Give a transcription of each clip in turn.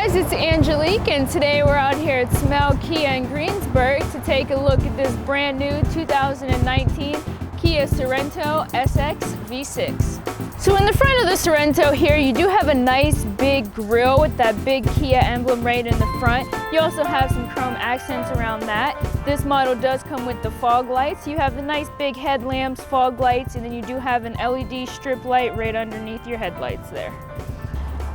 guys, it's Angelique, and today we're out here at Smell Kia in Greensburg to take a look at this brand new 2019 Kia Sorento SX V6. So in the front of the Sorento here, you do have a nice big grille with that big Kia emblem right in the front. You also have some chrome accents around that. This model does come with the fog lights. You have the nice big headlamps, fog lights, and then you do have an LED strip light right underneath your headlights there.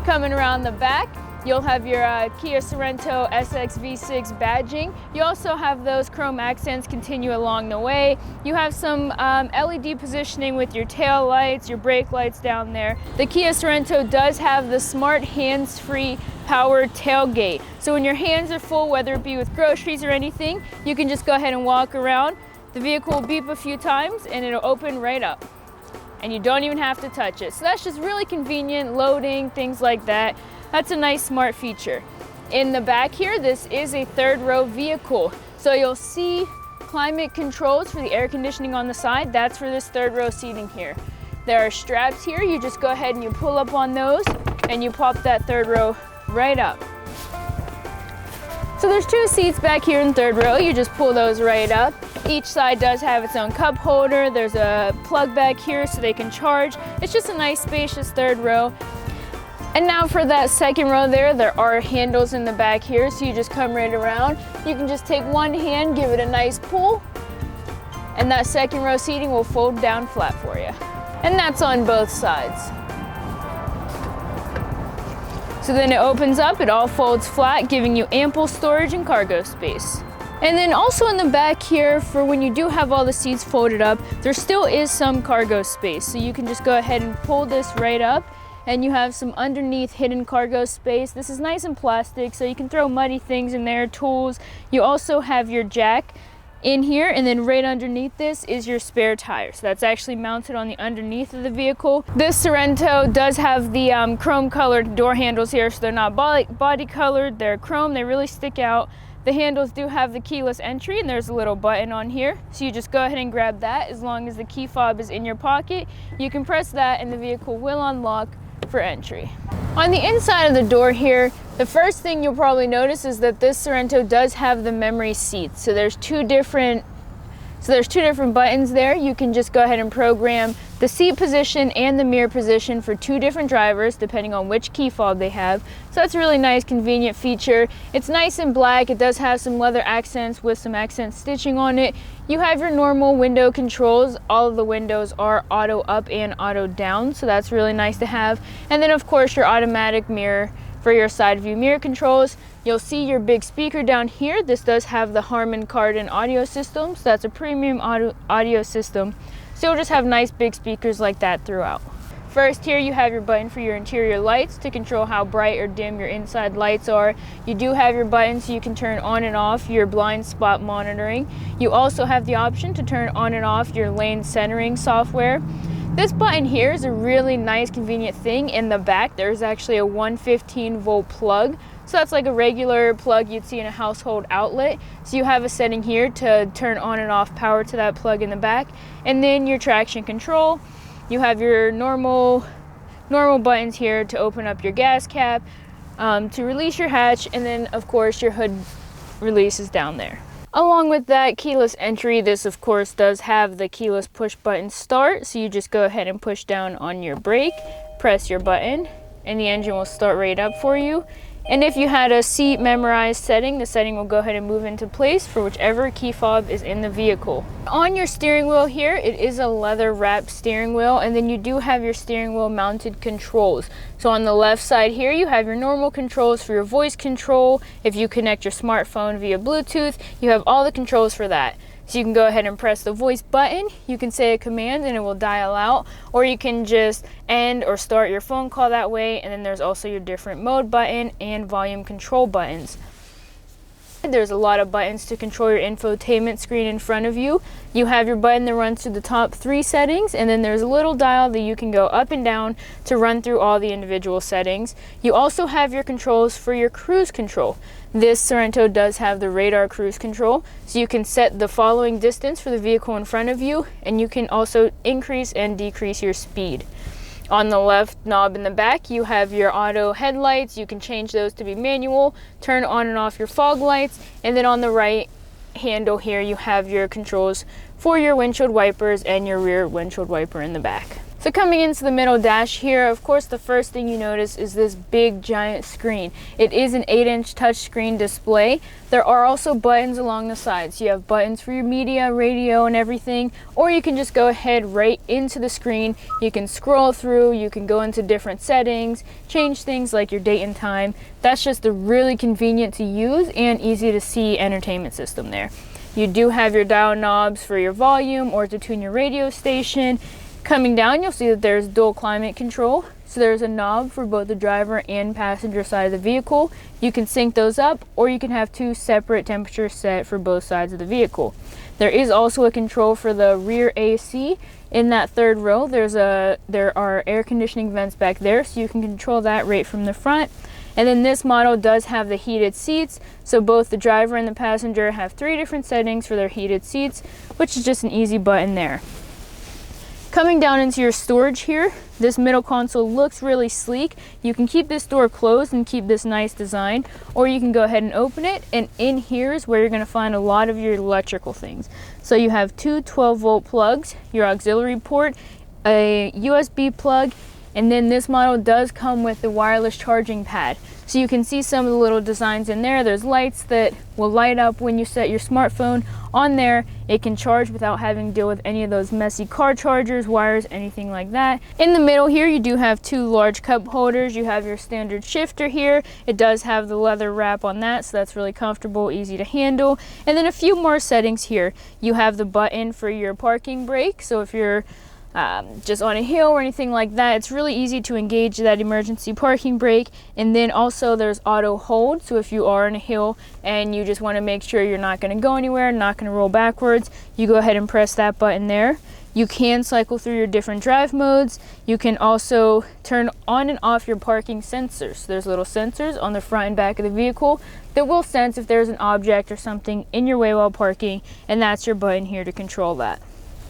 Coming around the back, you'll have your Kia Sorento SX V6 badging. You also have those chrome accents continue along the way. You have some LED positioning with your tail lights, your brake lights down there. The Kia Sorento does have the smart hands-free powered tailgate. So when your hands are full, whether it be with groceries or anything, you can just go ahead and walk around. The vehicle will beep a few times and it'll open right up. And you don't even have to touch it. So that's just really convenient, loading, things like that. That's a nice smart feature. In the back here, this is a third row vehicle. So you'll see climate controls for the air conditioning on the side. That's for this third row seating here. There are straps here. You just go ahead and you pull up on those and you pop that third row right up. So there's two seats back here in third row. You just pull those right up. Each side does have its own cup holder. There's a plug back here so they can charge. It's just a nice spacious third row. And now for that second row there are handles in the back here, so you just come right around. You can just take one hand, give it a nice pull, and that second row seating will fold down flat for you. And that's on both sides. So then it opens up, it all folds flat, giving you ample storage and cargo space. And then also in the back here, for when you do have all the seats folded up, there still is some cargo space. So you can just go ahead and pull this right up, and you have some underneath hidden cargo space. This is nice and plastic, so you can throw muddy things in there, tools. You also have your jack in here, and then right underneath this is your spare tire. So that's actually mounted on the underneath of the vehicle. This Sorento does have the chrome colored door handles here, so they're not body colored, they're chrome, they really stick out. The handles do have the keyless entry, and there's a little button on here. So you just go ahead and grab that. As long as the key fob is in your pocket, you can press that and the vehicle will unlock for entry. On the inside of the door here, the first thing you'll probably notice is that this Sorento does have the memory seats. So there's two different buttons there. You can just go ahead and program the seat position and the mirror position for two different drivers depending on which key fob they have. So that's a really nice, convenient feature. It's nice and black. It does have some leather accents with some accent stitching on it. You have your normal window controls. All of the windows are auto up and auto down, so that's really nice to have. And then of course your automatic mirror for your side view mirror controls. You'll see your big speaker down here. This does have the Harman Kardon audio system, so that's a premium audio system. So you'll just have nice big speakers like that throughout. First here you have your button for your interior lights to control how bright or dim your inside lights are. You do have your button so you can turn on and off your blind spot monitoring. You also have the option to turn on and off your lane centering software. This button here is a really nice, convenient thing. In the back, there's actually a 115 volt plug. So that's like a regular plug you'd see in a household outlet. So you have a setting here to turn on and off power to that plug in the back. And then your traction control. You have your normal buttons here to open up your gas cap, to release your hatch, and then of course your hood release is down there. Along with that keyless entry, this of course does have the keyless push button start. So you just go ahead and push down on your brake, press your button, and the engine will start right up for you. And if you had a seat memorized setting, the setting will go ahead and move into place for whichever key fob is in the vehicle. On your steering wheel here, it is a leather wrapped steering wheel, and then you do have your steering wheel mounted controls. So on the left side here, you have your normal controls for your voice control. If you connect your smartphone via Bluetooth, you have all the controls for that. So you can go ahead and press the voice button. You can say a command and it will dial out, or you can just end or start your phone call that way. And then there's also your different mode button and volume control buttons. There's a lot of buttons to control your infotainment screen in front of you. You have your button that runs through the top 3 settings, and then there's a little dial that you can go up and down to run through all the individual settings. You also have your controls for your cruise control. This Sorento does have the radar cruise control, so you can set the following distance for the vehicle in front of you, and you can also increase and decrease your speed. On the left knob in the back, you have your auto headlights. You can change those to be manual, turn on and off your fog lights, and then on the right handle here, you have your controls for your windshield wipers and your rear windshield wiper in the back. So coming into the middle dash here, of course, the first thing you notice is this big giant screen. It is an 8-inch touchscreen display. There are also buttons along the sides. You have buttons for your media, radio, and everything, or you can just go ahead right into the screen. You can scroll through, you can go into different settings, change things like your date and time. That's just a really convenient to use and easy to see entertainment system there. You do have your dial knobs for your volume or to tune your radio station. Coming down, you'll see that there's dual climate control. So there's a knob for both the driver and passenger side of the vehicle. You can sync those up, or you can have two separate temperatures set for both sides of the vehicle. There is also a control for the rear AC. In that third row, there are air conditioning vents back there, so you can control that right from the front. And then this model does have the heated seats, so both the driver and the passenger have 3 different settings for their heated seats, which is just an easy button there. Coming down into your storage here, this middle console looks really sleek. You can keep this door closed and keep this nice design, or you can go ahead and open it, and in here is where you're going to find a lot of your electrical things. So you have 2 12-volt plugs, your auxiliary port, a USB plug, and then this model does come with the wireless charging pad. So you can see some of the little designs in there. There's lights that will light up when you set your smartphone on there. It can charge without having to deal with any of those messy car chargers, wires, anything like that. In the middle here, you do have 2 large cup holders. You have your standard shifter here. It does have the leather wrap on that, so that's really comfortable, easy to handle. And then a few more settings here. You have the button for your parking brake. So if you're just on a hill or anything like that, it's really easy to engage that emergency parking brake. And then also there's auto hold, so if you are on a hill and you just want to make sure you're not going to go anywhere, not going to roll backwards, you go ahead and press that button there. You can cycle through your different drive modes. You can also turn on and off your parking sensors. There's little sensors on the front and back of the vehicle that will sense if there's an object or something in your way while parking, and that's your button here to control that.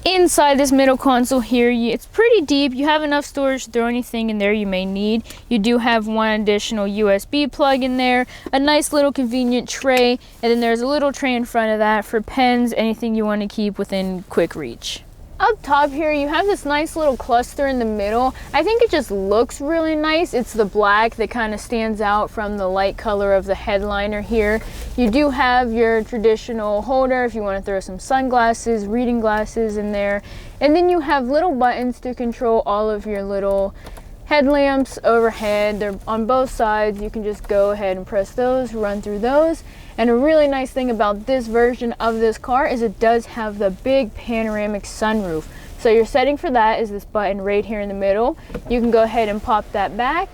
Inside this middle console here, it's pretty deep. You have enough storage to throw anything in there you may need. You do have 1 additional USB plug in there, a nice little convenient tray, and then there's a little tray in front of that for pens, anything you want to keep within quick reach. Up top here, you have this nice little cluster in the middle. I think it just looks really nice. It's the black that kind of stands out from the light color of the headliner here. You do have your traditional holder if you want to throw some sunglasses, reading glasses in there. And then you have little buttons to control all of your little headlamps overhead. They're on both sides. You can just go ahead and press those, run through those. And a really nice thing about this version of this car is it does have the big panoramic sunroof. So your setting for that is this button right here in the middle. You can go ahead and pop that back.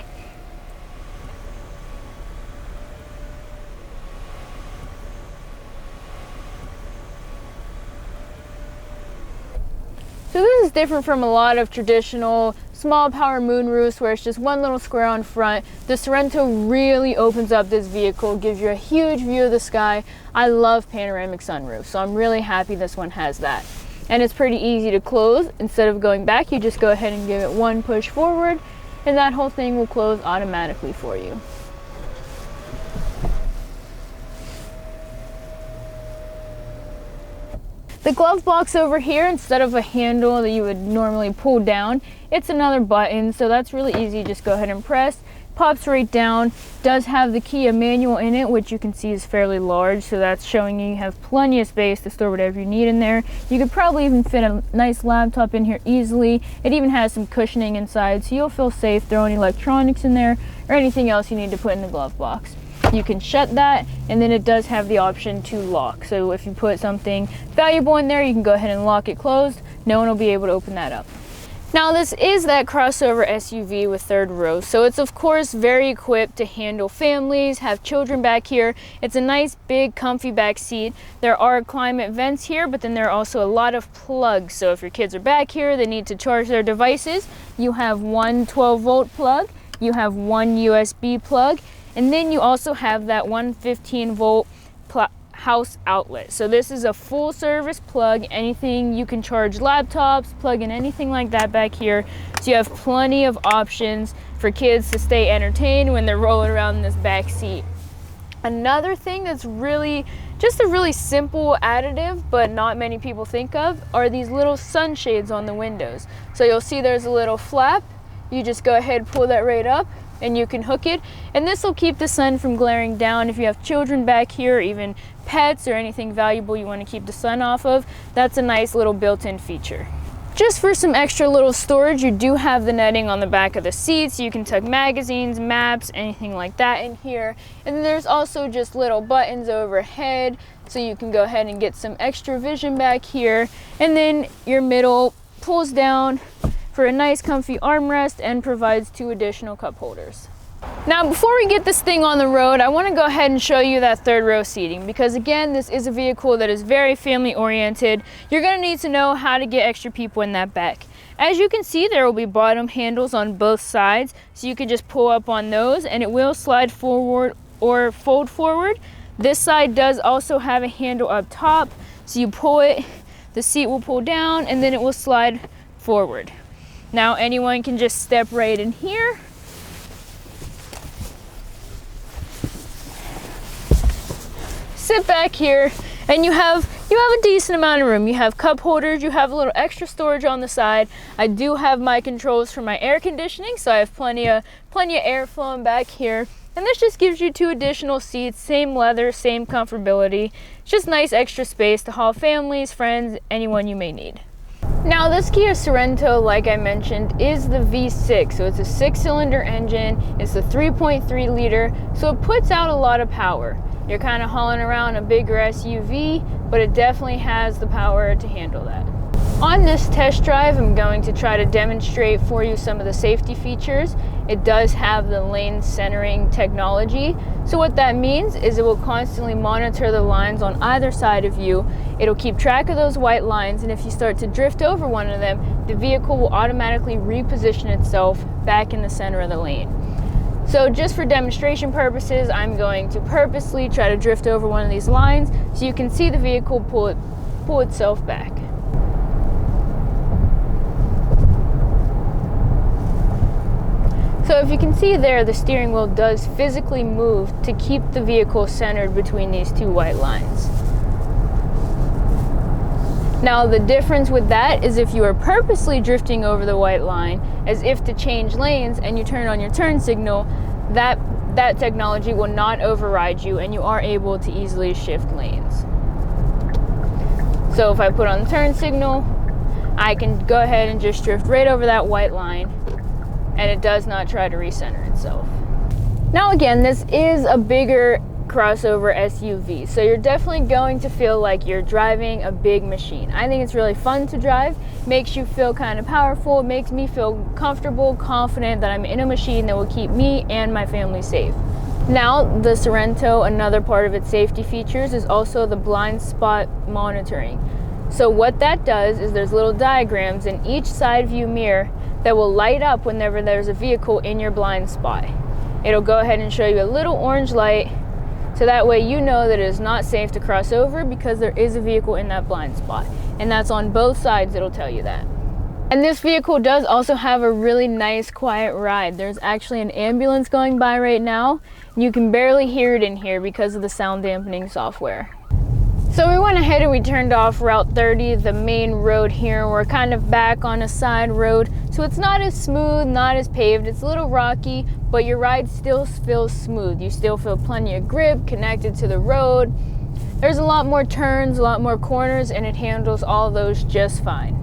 So this is different from a lot of traditional small power moonroofs where it's just one little square on front. The Sorento really opens up this vehicle, gives you a huge view of the sky. I love panoramic sunroofs, so I'm really happy this one has that. And it's pretty easy to close. Instead of going back, you just go ahead and give it 1 push forward, and that whole thing will close automatically for you. The glove box over here, instead of a handle that you would normally pull down, it's another button, so that's really easy. Just go ahead and press, pops right down. Does have the Kia manual in it, which you can see is fairly large, so that's showing you have plenty of space to store whatever you need in there. You could probably even fit a nice laptop in here easily. It even has some cushioning inside, so you'll feel safe throwing electronics in there or anything else you need to put in the glove box. You can shut that, and then it does have the option to lock. So if you put something valuable in there, you can go ahead and lock it closed. No one will be able to open that up. Now this is that crossover SUV with 3rd row, so it's of course very equipped to handle families, have children back here. It's a nice big comfy back seat. There are climate vents here, but then there are also a lot of plugs. So if your kids are back here, they need to charge their devices. You have 1 12-volt plug, you have 1 USB plug, and then you also have that 1 15-volt house outlet. So this is a full service plug, anything you can charge laptops, plug in anything like that back here. So you have plenty of options for kids to stay entertained when they're rolling around in this back seat. Another thing that's just a really simple additive, but not many people think of, are these little sunshades on the windows. So you'll see there's a little flap. You just go ahead and pull that right up and you can hook it. And this will keep the sun from glaring down. If you have children back here, or even pets or anything valuable you want to keep the sun off of, that's a nice little built-in feature. Just for some extra little storage, you do have the netting on the back of the seat, so you can tuck magazines, maps, anything like that in here. And then there's also just little buttons overhead, so you can go ahead and get some extra vision back here. And then your middle pulls down for a nice comfy armrest and provides 2 additional cup holders. Now, before we get this thing on the road, I want to go ahead and show you that third row seating, because again, this is a vehicle that is very family oriented. You're going to need to know how to get extra people in that back. As you can see, there will be bottom handles on both sides, so you can just pull up on those and it will slide forward or fold forward. This side does also have a handle up top, so you pull it, the seat will pull down and then it will slide forward. Now anyone can just step right in here. Sit back here and you have a decent amount of room. You have cup holders, you have a little extra storage on the side. I do have my controls for my air conditioning, so I have plenty of air flowing back here. And this just gives you 2 additional seats, same leather, same comfortability. It's just nice extra space to haul families, friends, anyone you may need. Now this Kia Sorento, like I mentioned, is the V6, so it's a 6-cylinder engine. It's a 3.3 liter, so it puts out a lot of power. You're kind of hauling around a bigger SUV, but it definitely has the power to handle that. On this test drive, I'm going to try to demonstrate for you some of the safety features. It does have the lane centering technology. So what that means is it will constantly monitor the lines on either side of you. It'll keep track of those white lines, and if you start to drift over one of them, the vehicle will automatically reposition itself back in the center of the lane. So just for demonstration purposes, I'm going to purposely try to drift over one of these lines so you can see the vehicle pull itself back. So if you can see there, the steering wheel does physically move to keep the vehicle centered between these 2 white lines. Now the difference with that is if you are purposely drifting over the white line as if to change lanes and you turn on your turn signal, that technology will not override you and you are able to easily shift lanes. So if I put on the turn signal, I can go ahead and just drift right over that white line and it does not try to recenter itself. Now again, this is a bigger crossover SUV, so you're definitely going to feel like you're driving a big machine. I think it's really fun to drive, makes you feel kind of powerful, it makes me feel comfortable, confident that I'm in a machine that will keep me and my family safe. Now the Sorento, another part of its safety features is also the blind spot monitoring. So what that does is there's little diagrams in each side view mirror that will light up whenever there's a vehicle in your blind spot. It'll go ahead and show you a little orange light, so that way you know that it is not safe to cross over because there is a vehicle in that blind spot. And that's on both sides, it'll tell you that. And this vehicle does also have a really nice quiet ride. There's actually an ambulance going by right now. You can barely hear it in here because of the sound dampening software. So we went ahead and we turned off Route 30, the main road here. We're kind of back on a side road, so it's not as smooth, not as paved. It's a little rocky, but your ride still feels smooth. You still feel plenty of grip connected to the road. There's a lot more turns, a lot more corners, and it handles all those just fine.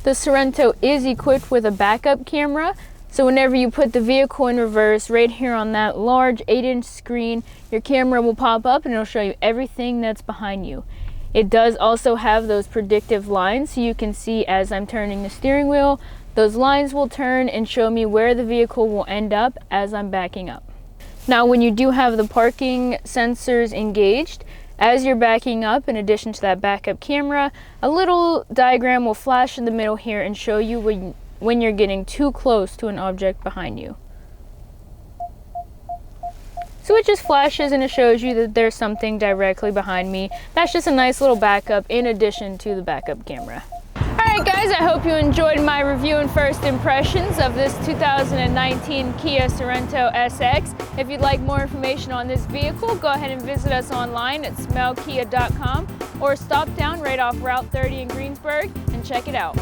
The Sorento is equipped with a backup camera, so whenever you put the vehicle in reverse, right here on that large 8-inch screen, your camera will pop up and it'll show you everything that's behind you. It does also have those predictive lines, so you can see as I'm turning the steering wheel, those lines will turn and show me where the vehicle will end up as I'm backing up. Now when you do have the parking sensors engaged, as you're backing up, in addition to that backup camera, a little diagram will flash in the middle here and show you when you're getting too close to an object behind you. So it just flashes and it shows you that there's something directly behind me. That's just a nice little backup in addition to the backup camera. Alright guys, I hope you enjoyed my review and first impressions of this 2019 Kia Sorento SX. If you'd like more information on this vehicle, go ahead and visit us online at smellkia.com or stop down right off Route 30 in Greensburg and check it out.